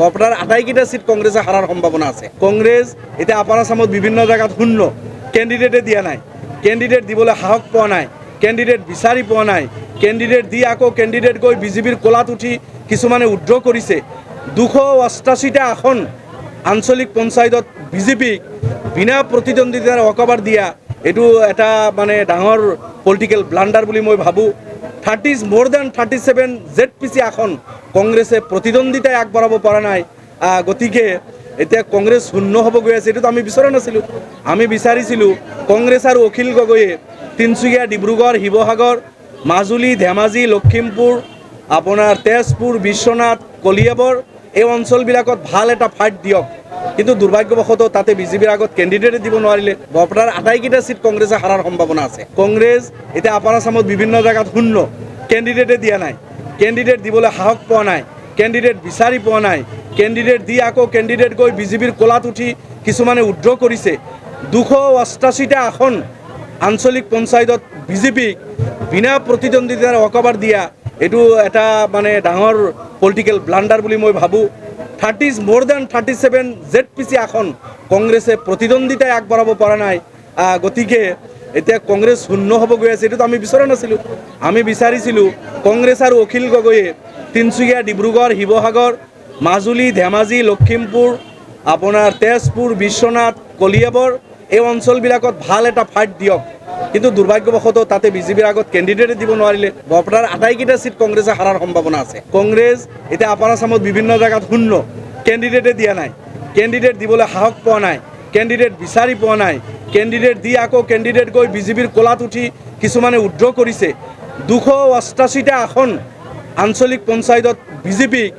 আপনাৰ আটাইকেইটা সিট কংগ্ৰেসে হাৰাৰ সম্ভাবনা আছে। কংগ্ৰেস এতিয়া আপাৰ আসামত বিভিন্ন জায়গাত শূন্য, কেণ্ডিডেটে দিয়া নাই, কেণ্ডিডেট দিবলৈ সাহস পোৱা নাই, কেণ্ডিডেট বিচাৰি পোৱা নাই, কেণ্ডিডেট দি আকৌ কেণ্ডিডেট গৈ বিজেপিৰ কোলাত উঠি কিছুমানে উদ্ৰ কৰিছে। 288টা আসন আঞ্চলিক পঞ্চায়তত বিজেপিক বিনা প্ৰতিদ্বন্দ্বিতাৰ অকাবাৰ দিয়া এইটো এটা মানে ডাঙৰ পলিটিকেল ব্লাণ্ডাৰ বুলি মই ভাবোঁ। more than 37 ZPC আসন কংগ্ৰেছে প্ৰতিদ্বন্দ্বিতাই আগবঢ়াব পৰা নাই। গতিকে এতিয়া কংগ্ৰেছ শূন্য হ'ব গৈ আছে, এইটোতো আমি বিচৰা নাছিলোঁ। আমি বিচাৰিছিলোঁ কংগ্ৰেছ আৰু অখিল গগৈয়ে তিনিচুকীয়া, ডিব্ৰুগড়, শিৱসাগৰ, মাজুলী, ধেমাজি, লখিমপুৰ, আপোনাৰ তেজপুৰ, বিশ্বনাথ, কলিয়াবৰ এই অঞ্চলবিলাকত ভাল এটা ফাইট দিয়ক, কিন্তু দুৰ্ভাগ্যবশতঃ তাতে বিজেপিৰ আগত কেণ্ডিডেটে দিব নোৱাৰিলে। আপোনাৰ আটাইকেইটা সিট কংগ্ৰেছে হাৰাৰ সম্ভাৱনা আছে। কংগ্ৰেছ এতিয়া আপাৰ আসামত বিভিন্ন জায়গাত শূন্য, কেণ্ডিডেটে দিয়া নাই, কেণ্ডিডেট দিবলৈ সাহস পোৱা নাই, কেণ্ডিডেট বিচাৰি পোৱা নাই, কেণ্ডিডেট দি আকৌ কেণ্ডিডেট গৈ বিজেপিৰ কোলাত উঠি কিছুমানে উদ্ৰ কৰিছে। 288টা আসন আঞ্চলিক পঞ্চায়তত বিজেপিক বিনা প্ৰতিদ্বন্দ্বিতাৰ অকাবাৰ দিয়া এইটো এটা মানে ডাঙৰ পলিটিকেল ব্লাণ্ডাৰ বুলি মই ভাবোঁ। more than 37 ZPC আসন কংগ্ৰেছে প্ৰতিদ্বন্দ্বিতাই আগবঢ়াব পৰা নাই। গতিকে এতিয়া কংগ্ৰেছ শূন্য হ'ব গৈ আছে, এইটোতো আমি বিচৰা নাছিলোঁ। আমি বিচাৰিছিলোঁ কংগ্ৰেছ আৰু অখিল গগৈয়ে তিনিচুকীয়া, ডিব্ৰুগড়, শিৱসাগৰ, মাজুলী, ধেমাজি, লখিমপুৰ, আপোনাৰ তেজপুৰ, বিশ্বনাথ, কলিয়াবৰ এই অঞ্চলবিলাকত ভাল এটা ফাইট দিয়ক, কিন্তু দুৰ্ভাগ্যবশতঃ তাতে বিজেপিৰ আগত কেণ্ডিডেটে দিব নোৱাৰিলে। আপোনাৰ আটাইকেইটা সিট কংগ্ৰেছে হাৰাৰ সম্ভাৱনা আছে। কংগ্ৰেছ এতিয়া আপাৰ আসামত বিভিন্ন জায়গাত শূন্য, কেণ্ডিডেটে দিয়া নাই, কেণ্ডিডেট দিবলৈ সাহস পোৱা নাই, কেণ্ডিডেট বিচাৰি পোৱা নাই, কেণ্ডিডেট দি আকৌ কেণ্ডিডেট গৈ বিজেপিৰ কোলাত উঠি কিছুমানে উদ্ৰ কৰিছে। 288টা আসন আঞ্চলিক পঞ্চায়তত বিজেপিক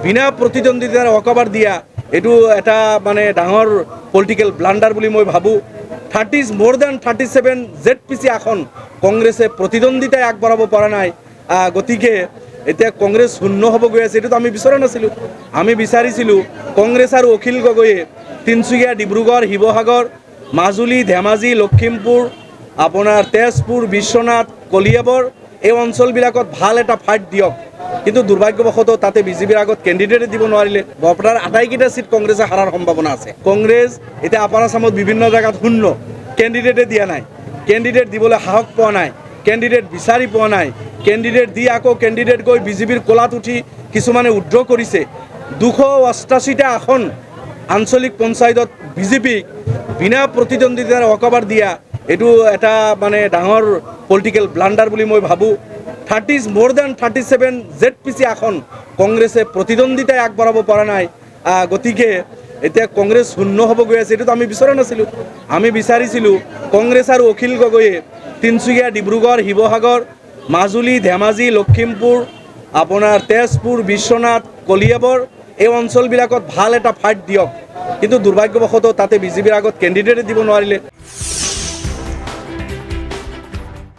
বিনা প্ৰতিদ্বন্দ্বিতাৰ অকাবাৰ দিয়া এইটো এটা মানে ডাঙৰ পলিটিকেল ব্লাণ্ডাৰ বুলি মই ভাবোঁ। more than 37 ZPC আসন কংগ্ৰেছে প্ৰতিদ্বন্দ্বিতাই আগবঢ়াব পৰা নাই। গতিকে এতিয়া কংগ্ৰেছ শূন্য হ'ব গৈ আছে, এইটোতো আমি বিচৰা নাছিলোঁ। আমি বিচাৰিছিলোঁ কংগ্ৰেছ আৰু অখিল গগৈয়ে তিনিচুকীয়া, ডিব্ৰুগড়, শিৱসাগৰ, মাজুলী, ধেমাজি, লখিমপুৰ, আপোনাৰ তেজপুৰ, বিশ্বনাথ, কলিয়াবৰ এই অঞ্চলবিলাকত ভাল এটা ফাইট দিয়ক, কিন্তু দুৰ্ভাগ্যবশতঃ তাতে বিজেপিৰ আগত কেণ্ডিডেটে দিব নোৱাৰিলে। আপোনাৰ আটাইকেইটা সিট কংগ্ৰেছে হাৰাৰ সম্ভাৱনা আছে। কংগ্ৰেছ এতিয়া আপাৰ আসামত বিভিন্ন জায়গাত শূন্য, কেণ্ডিডেটে দিয়া নাই, কেণ্ডিডেট দিবলৈ সাহস পোৱা নাই, কেণ্ডিডেট বিচাৰি পোৱা নাই, কেণ্ডিডেট দি আকৌ কেণ্ডিডেট গৈ বিজেপিৰ কোলাত উঠি কিছুমানে উদ্ৰ কৰিছে। 288টা আসন আঞ্চলিক পঞ্চায়তত বিজেপিক বিনা প্ৰতিদ্বন্দ্বিতাৰ অকাবাৰ দিয়া এইটো এটা মানে ডাঙৰ পলিটিকেল ব্লাণ্ডাৰ বুলি মই ভাবোঁ। more than 37 ZPC আসন কংগ্ৰেছে প্ৰতিদ্বন্দ্বিতাই আগবঢ়াব পৰা নাই। গতিকে এতিয়া কংগ্ৰেছ শূন্য হ'ব গৈ আছে, এইটোতো আমি বিচৰা নাছিলোঁ। আমি বিচাৰিছিলোঁ কংগ্ৰেছ আৰু অখিল গগৈয়ে তিনিচুকীয়া, ডিব্ৰুগড়, শিৱসাগৰ, মাজুলী, ধেমাজি, লখিমপুৰ, আপোনাৰ তেজপুৰ, বিশ্বনাথ, কলিয়াবৰ এই অঞ্চলবিলাকত ভাল এটা ফাইট দিয়ক, কিন্তু দুৰ্ভাগ্যবশতঃ তাতে বিজেপিৰ আগত কেণ্ডিডেটে দিব নোৱাৰিলে।